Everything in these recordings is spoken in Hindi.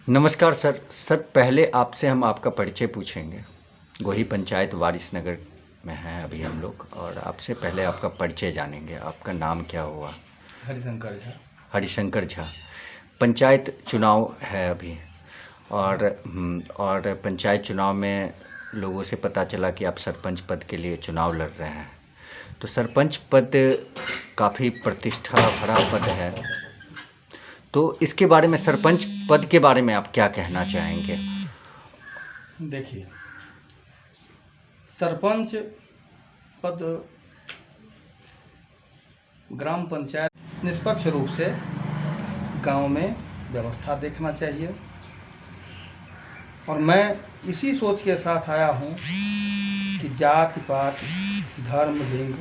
नमस्कार सर। सर पहले आपसे हम आपका परिचय पूछेंगे। गोही पंचायत वारिसनगर में हैं अभी हम लोग, और आपसे पहले आपका परिचय जानेंगे। आपका नाम क्या हुआ? हरिशंकर झा। हरिशंकर झा। पंचायत चुनाव है अभी, और पंचायत चुनाव में लोगों से पता चला कि आप सरपंच पद के लिए चुनाव लड़ रहे हैं। तो सरपंच पद काफ़ी प्रतिष्ठा भरा पद है, तो इसके बारे में, सरपंच पद के बारे में आप क्या कहना चाहेंगे? देखिए, सरपंच पद ग्राम पंचायत निष्पक्ष रूप से गांव में व्यवस्था देखना चाहिए, और मैं इसी सोच के साथ आया हूं कि जाति पात धर्म लिंग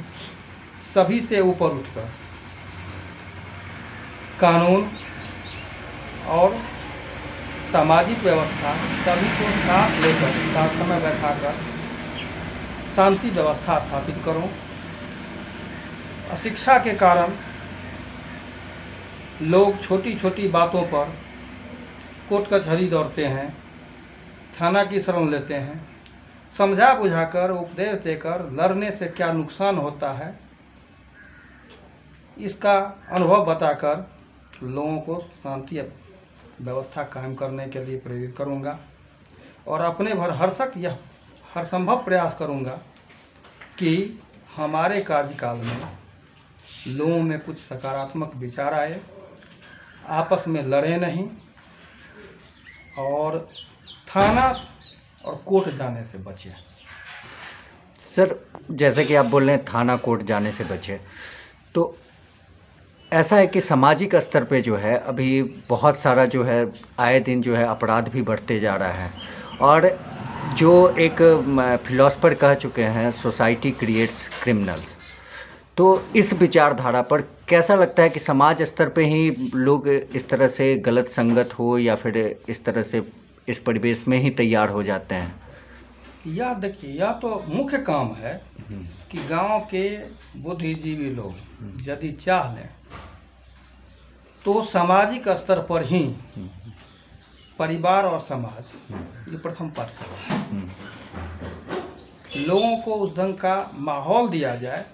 सभी से ऊपर उठकर कानून और सामाजिक व्यवस्था सभी को साथ लेकर साथ समय बैठाकर शांति व्यवस्था स्थापित करूं। अशिक्षा के कारण लोग छोटी छोटी बातों पर कोर्ट कचहरी दौड़ते हैं, थाना की शरण लेते हैं। समझा बुझाकर उपदेश देकर लड़ने से क्या नुकसान होता है, इसका अनुभव बताकर लोगों को शांति व्यवस्था कायम करने के लिए प्रेरित करूंगा, और अपने भर हरसक यह हर संभव प्रयास करूंगा कि हमारे कार्यकाल में लोगों में कुछ सकारात्मक विचार आए, आपस में लड़े नहीं और थाना और कोर्ट जाने से बचे। सर जैसे कि आप बोल रहे हैं थाना कोर्ट जाने से बचे, तो ऐसा है कि सामाजिक स्तर पे जो है अभी बहुत सारा जो है आए दिन जो है अपराध भी बढ़ते जा रहा है, और जो एक फिलोसफर कह चुके हैं, सोसाइटी क्रिएट्स क्रिमिनल्स। तो इस विचारधारा पर कैसा लगता है कि समाज स्तर पे ही लोग इस तरह से गलत संगत हो, या फिर इस तरह से इस परिवेश में ही तैयार हो जाते हैं? या देखिए, यह तो मुख्य काम है कि गांव के बुद्धिजीवी लोग यदि चाह लें तो सामाजिक स्तर पर ही परिवार और समाज ये प्रथम पाठशाला है। लोगों को उस ढंग का माहौल दिया जाए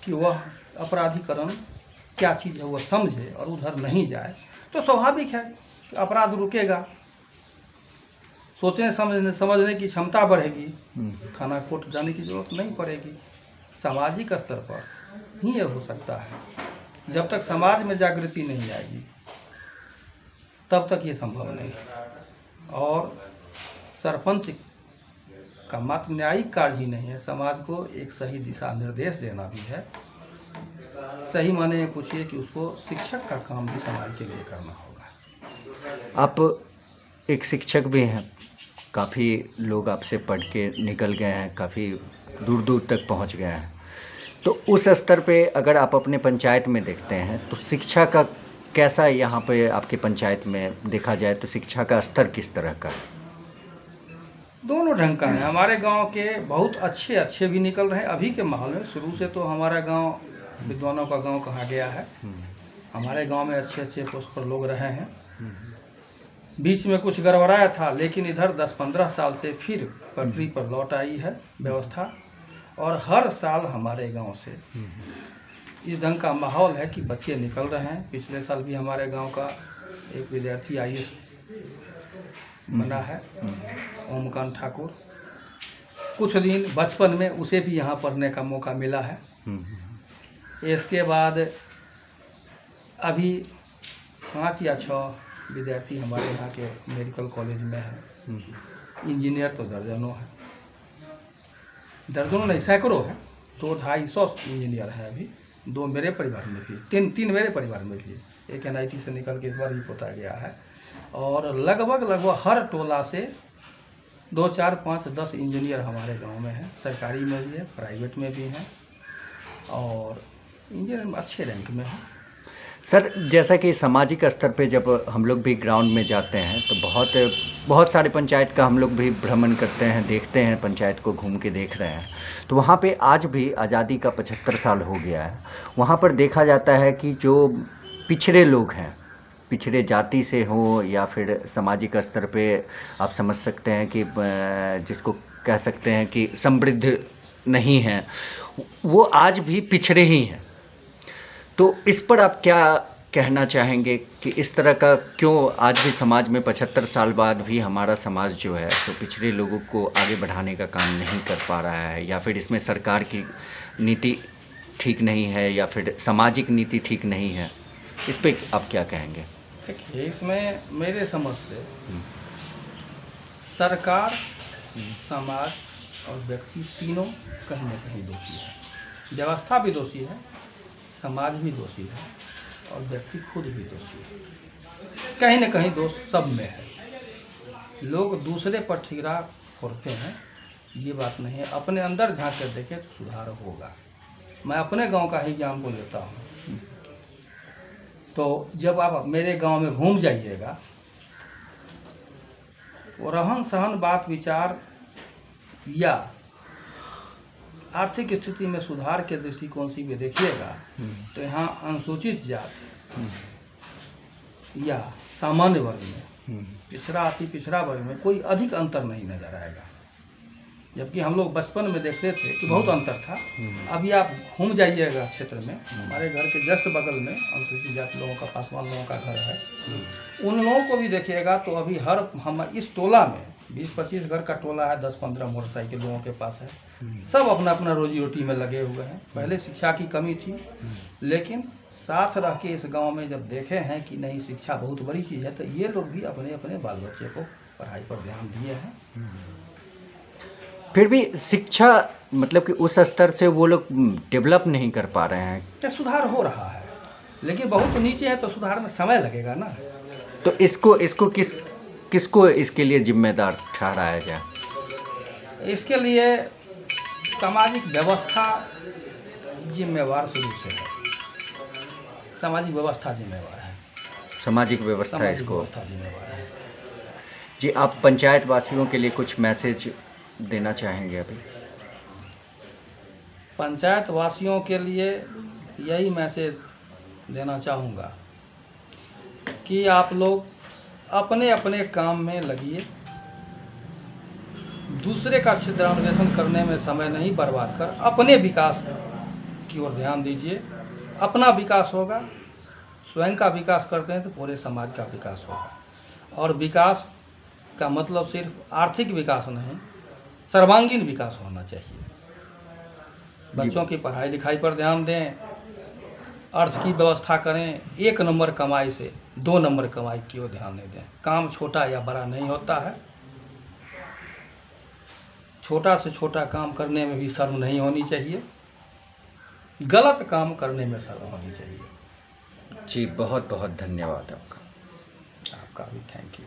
कि वह अपराधीकरण क्या चीज़ है वह समझे और उधर नहीं जाए, तो स्वाभाविक है कि अपराध रुकेगा, सोचने समझने की क्षमता बढ़ेगी, थाना कोर्ट जाने की जरूरत नहीं पड़ेगी। सामाजिक स्तर पर ही यह हो सकता है। जब तक समाज में जागृति नहीं आएगी तब तक ये संभव नहीं। और सरपंच का मात्र न्यायिक कार्य ही नहीं है, समाज को एक सही दिशा निर्देश देना भी है। सही माने ये पूछिए कि उसको शिक्षक का काम भी समाज के लिए करना होगा। आप एक शिक्षक भी हैं, काफ़ी लोग आपसे पढ़ के निकल गए हैं, काफ़ी दूर दूर तक पहुंच गए हैं। तो उस स्तर पे अगर आप अपने पंचायत में देखते हैं तो शिक्षा का कैसा यहाँ पे आपके पंचायत में देखा जाए तो शिक्षा का स्तर किस तरह का है? दोनों ढंग का है। हमारे गांव के बहुत अच्छे भी निकल रहे हैं अभी के माहौल में। शुरू से तो हमारा गांव विद्वानों का गांव कहा गया है। हमारे गांव में अच्छे पोस्ट पर लोग रहे हैं। बीच में कुछ गड़बड़ाया था, लेकिन इधर 10-15 साल से फिर पटरी पर लौट आई है व्यवस्था, और हर साल हमारे गांव से इस ढंग का माहौल है कि बच्चे निकल रहे हैं। पिछले साल भी हमारे गांव का एक विद्यार्थी IAS बना है, ओमकांत ठाकुर। कुछ दिन बचपन में उसे भी यहाँ पढ़ने का मौका मिला है। इसके बाद अभी 5 या 6 विद्यार्थी हमारे यहाँ के मेडिकल कॉलेज में है। इंजीनियर तो दर्जनों है, दर्जनों नहीं सैकड़ों है। 200-250 इंजीनियर है अभी। 2 मेरे परिवार में भी, 3 मेरे परिवार में भी। एक NIT से निकल के इस बार ही पोता गया है। और लगभग हर टोला से 2, 4, 5, 10 इंजीनियर हमारे गांव में हैं। सरकारी में भी है, प्राइवेट में भी हैं, और इंजीनियर अच्छे रैंक में है। सर जैसा कि सामाजिक स्तर पे जब हम लोग भी ग्राउंड में जाते हैं तो बहुत सारे पंचायत का हम लोग भी भ्रमण करते हैं, देखते हैं, पंचायत को घूम के देख रहे हैं। तो वहाँ पे आज भी आज़ादी का 75 साल हो गया है। वहाँ पर देखा जाता है कि जो पिछड़े लोग हैं, पिछड़े जाति से हो या फिर सामाजिक स्तर पे आप समझ सकते हैं कि जिसको कह सकते हैं कि समृद्ध नहीं हैं, वो आज भी पिछड़े ही हैं। तो इस पर आप क्या कहना चाहेंगे कि इस तरह का क्यों आज भी समाज में 75 साल बाद भी हमारा समाज जो है तो पिछड़े लोगों को आगे बढ़ाने का काम नहीं कर पा रहा है, या फिर इसमें सरकार की नीति ठीक नहीं है या फिर सामाजिक नीति ठीक नहीं है, इस पे आप क्या कहेंगे? देखिए, इसमें मेरे समझ से सरकार, समाज और व्यक्ति तीनों कहीं न कहीं दोषी है। व्यवस्था भी दोषी है, समाज भी दोषी है और व्यक्ति खुद भी दोषी है। कहीं न कहीं दोष सब में है। लोग दूसरे पर ठिकरा फोड़ते हैं, ये बात नहीं है। अपने अंदर झांक कर देखें तो सुधार होगा। मैं अपने गांव का ही एग्जाम्पल लेता हूँ। तो जब आप मेरे गांव में घूम जाइएगा, वो रहन सहन, बात विचार या आर्थिक स्थिति में सुधार के दृष्टिकोण से भी देखिएगा तो यहाँ अनुसूचित जाति या सामान्य वर्ग में, पिछड़ा अति पिछड़ा वर्ग में कोई अधिक अंतर नहीं नजर आएगा। जबकि हम लोग बचपन में देखते थे कि बहुत अंतर था। अभी आप घूम जाइएगा क्षेत्र में, हमारे घर के जस्ट बगल में अनुसूचित जाति लोगों का, पासवान लोगों का घर है। उन लोगों को भी देखिएगा तो अभी हम इस टोला में 20-25 घर का टोला है, 10-15 मोटरसाइकिल लोगों के पास है। सब अपना अपना रोजी रोटी में लगे हुए हैं। पहले शिक्षा की कमी थी, लेकिन साथ रह के इस गांव में जब देखे हैं कि नहीं, शिक्षा बहुत बड़ी चीज़ है, तो ये लोग भी अपने अपने बाल बच्चे को पढ़ाई पर ध्यान दिए हैं। फिर भी शिक्षा मतलब कि उस स्तर से वो लोग डेवलप नहीं कर पा रहे हैं। सुधार हो रहा है, लेकिन बहुत नीचे है तो सुधार में समय लगेगा ना। तो इसको किसको इसके लिए जिम्मेदार ठहराया जाए? इसके लिए सामाजिक व्यवस्था जिम्मेवार शुरू से है। सामाजिक व्यवस्था जिम्मेवार है। सामाजिक व्यवस्था जिम्मेवार है। जी, आप पंचायत वासियों के लिए कुछ मैसेज देना चाहेंगे? अभी पंचायत वासियों के लिए यही मैसेज देना चाहूँगा कि आप लोग अपने अपने काम में लगिए। दूसरे का क्षेत्रान्वेषण करने में समय नहीं बर्बाद कर अपने विकास की ओर ध्यान दीजिए। अपना विकास होगा, स्वयं का विकास करते हैं तो पूरे समाज का विकास होगा। और विकास का मतलब सिर्फ आर्थिक विकास नहीं, सर्वांगीण विकास होना चाहिए। बच्चों की पढ़ाई लिखाई पर ध्यान दें, अर्थ की व्यवस्था करें। 1 नंबर कमाई से 2 नंबर कमाई की ओर ध्यान नहीं दें। काम छोटा या बड़ा नहीं होता है। छोटा से छोटा काम करने में भी शर्म नहीं होनी चाहिए, गलत काम करने में शर्म होनी चाहिए। जी, बहुत बहुत धन्यवाद आपका। आपका भी थैंक यू।